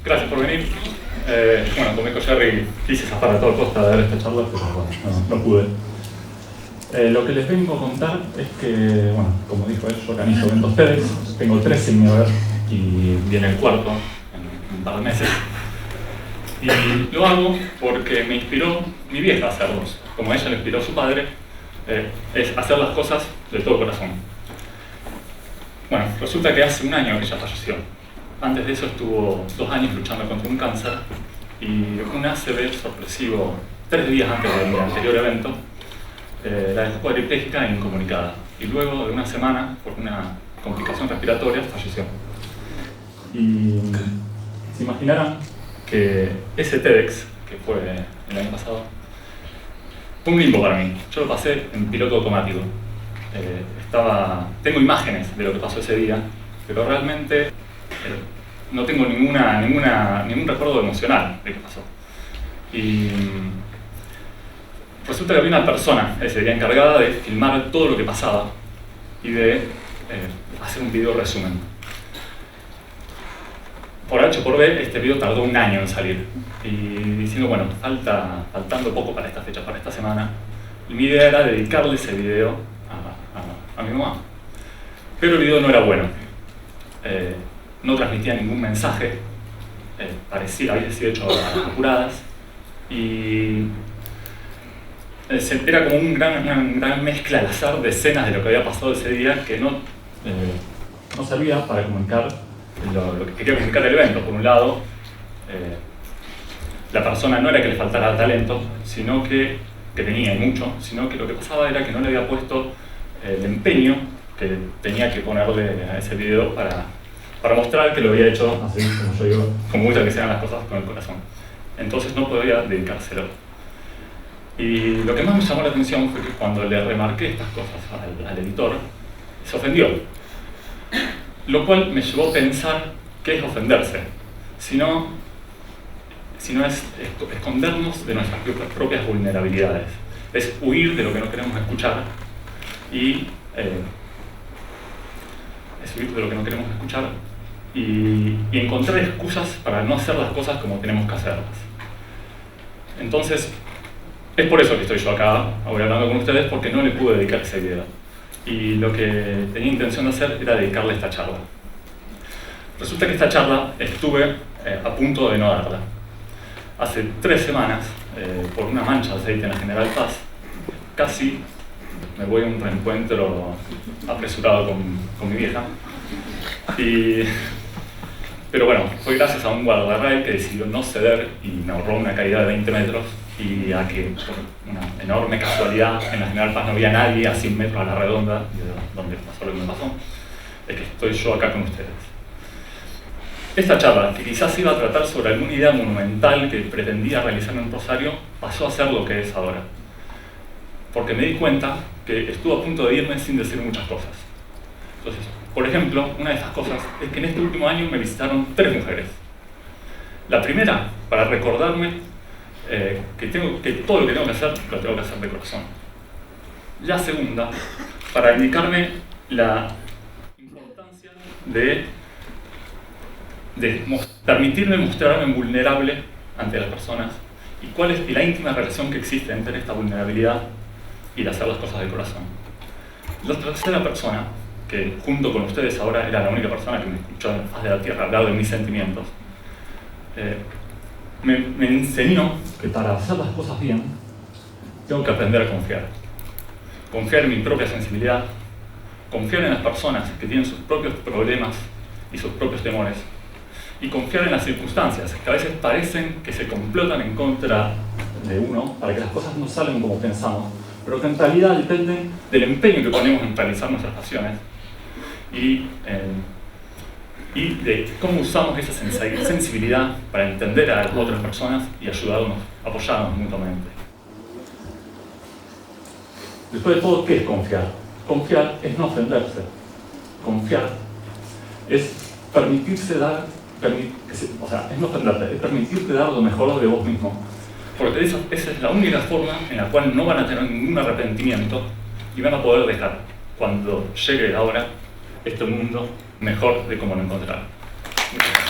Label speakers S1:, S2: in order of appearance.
S1: Gracias por venir. Bueno, como dijo Jerry, quise zafar a toda costa de dar esta charla, pero bueno, no pude. Lo que les vengo a contar es que, bueno, como dijo él, yo organizo eventos TEDx, tengo 3 sin ver y viene el cuarto en un par de meses. Y lo hago porque me inspiró mi vieja a hacerlos, como a ella le inspiró su padre, es hacer las cosas de todo corazón. Bueno, resulta que hace un año ella falleció. Antes de eso estuvo 2 años luchando contra un cáncer y un ACV sorpresivo 3 días antes de mi anterior evento la dejó cuadripléjica e incomunicada. Y luego de una semana, por una complicación respiratoria, falleció. Y se imaginarán que ese TEDx, que fue el año pasado, fue un limbo para mí. Yo lo pasé en piloto automático. Tengo imágenes de lo que pasó ese día, pero realmente no tengo ningún recuerdo emocional de qué pasó. Y resulta que había una persona ese día encargada de filmar todo lo que pasaba y de hacer un video resumen. Por H o por B, este video tardó un año en salir. Y diciendo, bueno, faltando poco para esta fecha, para esta semana, y mi idea era dedicarle ese video a mi mamá. Pero el video no era bueno. No transmitía ningún mensaje, había sido hecho a las apuradas y era como una gran mezcla al azar de escenas de lo que había pasado ese día que no servía para comunicar lo que quería comunicar el evento. Por un lado, la persona no era que le faltara talento, sino que tenía y mucho, sino que lo que pasaba era que no le había puesto el empeño que tenía que ponerle a ese video para mostrar que lo había hecho así, como yo digo, como gusta que sean las cosas, con el corazón. Entonces no podía dedicárselo. Y lo que más me llamó la atención fue que cuando le remarqué estas cosas al editor, se ofendió. Lo cual me llevó a pensar qué es ofenderse. Si no es escondernos de nuestras propias vulnerabilidades. Es huir de lo que no queremos escuchar y encontrar excusas para no hacer las cosas como tenemos que hacerlas. Entonces, es por eso que estoy yo acá, hoy hablando con ustedes, porque no le pude dedicar ese video. Y lo que tenía intención de hacer era dedicarle esta charla. Resulta que esta charla estuve a punto de no darla. Hace 3 semanas, por una mancha de aceite en la General Paz, casi me voy a un reencuentro apresurado con mi vieja. Pero bueno, fue gracias a un guardarray que decidió no ceder y me ahorró una caída de 20 metros y a que, por una enorme casualidad, en la General Paz no había nadie a 100 metros a la redonda de donde pasó lo que me pasó, es que estoy yo acá con ustedes. Esta charla, que quizás iba a tratar sobre alguna idea monumental que pretendía realizar en Rosario, pasó a ser lo que es ahora. Porque me di cuenta que estuve a punto de irme sin decir muchas cosas. Entonces, por ejemplo, una de esas cosas es que en este último año me visitaron 3 mujeres. La primera, para recordarme que todo lo que tengo que hacer, lo tengo que hacer de corazón. La segunda, para indicarme la importancia de permitirme mostrarme vulnerable ante las personas y cuál es la íntima relación que existe entre esta vulnerabilidad y el hacer las cosas de corazón. La tercera persona, que junto con ustedes ahora era la única persona que me escuchó en la faz de la tierra hablar de mis sentimientos, me enseñó que para hacer las cosas bien tengo que aprender a confiar. Confiar en mi propia sensibilidad, confiar en las personas que tienen sus propios problemas y sus propios temores, y confiar en las circunstancias, que a veces parecen que se complotan en contra de uno para que las cosas no salgan como pensamos, pero que en realidad dependen del empeño que ponemos en realizar nuestras pasiones y de cómo usamos esa sensibilidad para entender a otras personas y ayudarnos, apoyarnos mutuamente. Después de todo, ¿qué es confiar? Confiar es no ofenderse. Confiar es permitirse dar, es no ofenderte, es permitirte dar lo mejor de vos mismo Porque esa es la única forma en la cual no van a tener ningún arrepentimiento y van a poder dejar, cuando llegue ahora, este mundo mejor de como lo encontraron. Muchas gracias.